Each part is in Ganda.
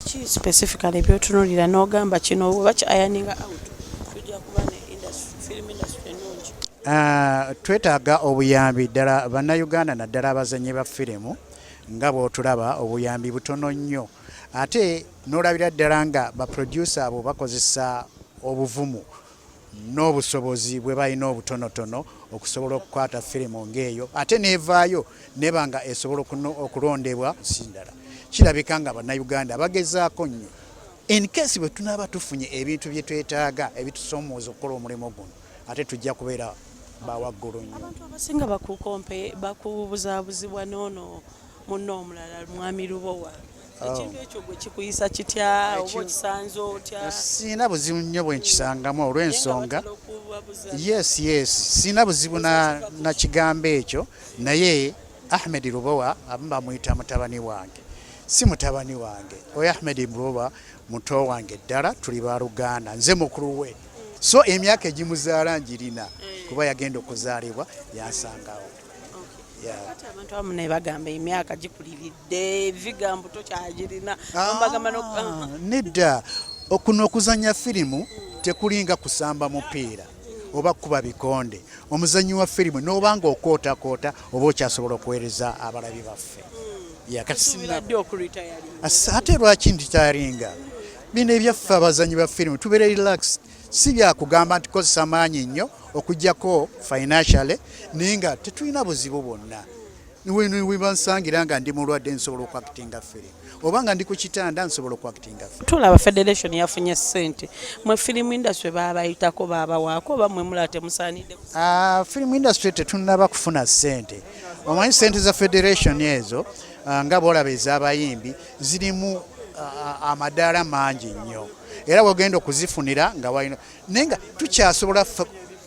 Ki specifically byotunulira n'ogamba kino bwe bakyayaninga out tujja kuba ne film industry ennungi? Twetaaga obuyambi ddala bannayuganda naddala abazannyi ba firimu nga bw'otulaba obuyambi butono nnyo ate n'olabira ddala nga baproducer abo bakozesa obuvumu n'obusobozi bwe balina obutonotono okusobola okukwata firimu ng'eyo ate n'evaayo neba nga esobola okulondebwa sindala. Kirabika nga bannayuganda bagezaako nnyo in case bwe tunaaba tufunye ebintu bye twetaaga ebitusoomooza okukola omulimu guno ate tujja kubeera bawaggulu nnyo. Abantu abasinga bakubuzaabuzibwa n'ono munno omulala Mwami Lubowa. Ekintu ekyo gwe kikuyisa kitya oba okisanze otya? Siina buzibu nnyo bwe nkisangamu olw'ensonga yes siina buzibu na kigambo ekyo naye Ahmed Lubowa abamu bamuyita mutabani wange si mutabani wange oyo Ahmed Lubowa muto wange ddala tuli ba Luganda nze mukulu we so emyaka egimuzaala njirina kuba yagenda okuzaalibwa yansangawo. Kati abantu abamu ne bagamba emyaka gikuliridde ebigambo tokyagirina nedda okuno okuzannya firimu tekulinga kusamba mupiira oba kuba bikonde omuzannyi wa firimu n'obanga okootakoota oba okyasobola okuweereza abalabi baffe. Ate lwaki nditayaringa bino ebyaffe abazannyi ba firimu tubeere relaxed si byakugamba nti kozesa maanyi nnyo okujjako financially naye nga tetulina buzibu bwonna. Webansangira nga ndi mulwadde nsobola okwakitinga firimu oba nga ndi ku kitanda nsobola okwakitinga firimu. Tulaba Federation yafunye ssente mwe film industry babayitako babawaako oba mwe mulaba temusaanidde? Film industry tetunnaba kufuna ssente. Omanyi ssente za Federation ezo nga bw'olaba ez'abayimbi zirimu amadaala mangi nnyo era bw'ogenda okuzifunira nga walina naye nga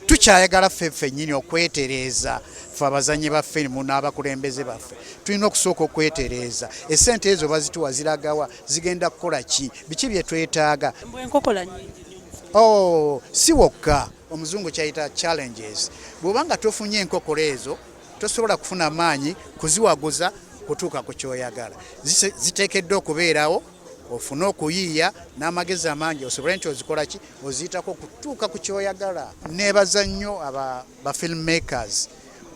tukyayagala ffe nnyini okwetereeza ffe abazannyi ba firimu n'abakulembeze baffe tulina okusooka okwetereeza essente ezo bazituwa ziragawa zigenda kukola ki biki bye twetaaga. Si wokka omuzungu kyayita challenges bw'obanga tofunye enkokola ezo tosobola kufuna maanyi kuziwaguza kutuuka ku kyoyagala ziteekeddwa okubeerawo ofune okuyiiya n'amagezi amangi osobole nti ozikola ki oziyitako kutuuka ku kyoyagala. Neebaza nnyo ba filmmakers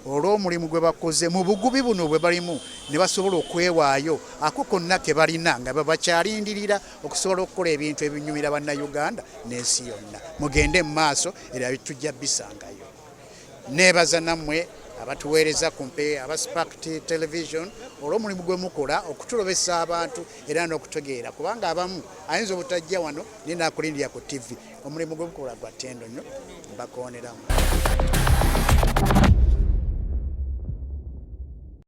olw'omulimu gwe bakoze mu bugubi buno bwe balimu ne basobola okwewaayo ako konna ke balina nga bakyalindirira okusobola okukola ebintu ebinyumira bannayuganda n'ensi yonna. Mugende mu maaso era tujja bisangayo. Neebaza nammwe abatuweereza kumpe aba Spark Television olw'omulimu gwe mukola okutulobesa abantu era n'okutegeera kubanga abamu ayinza obutajja wano naye naakulindira ku TV omulimu gwe mukola gwa ttendo nnyo mbakooneramu.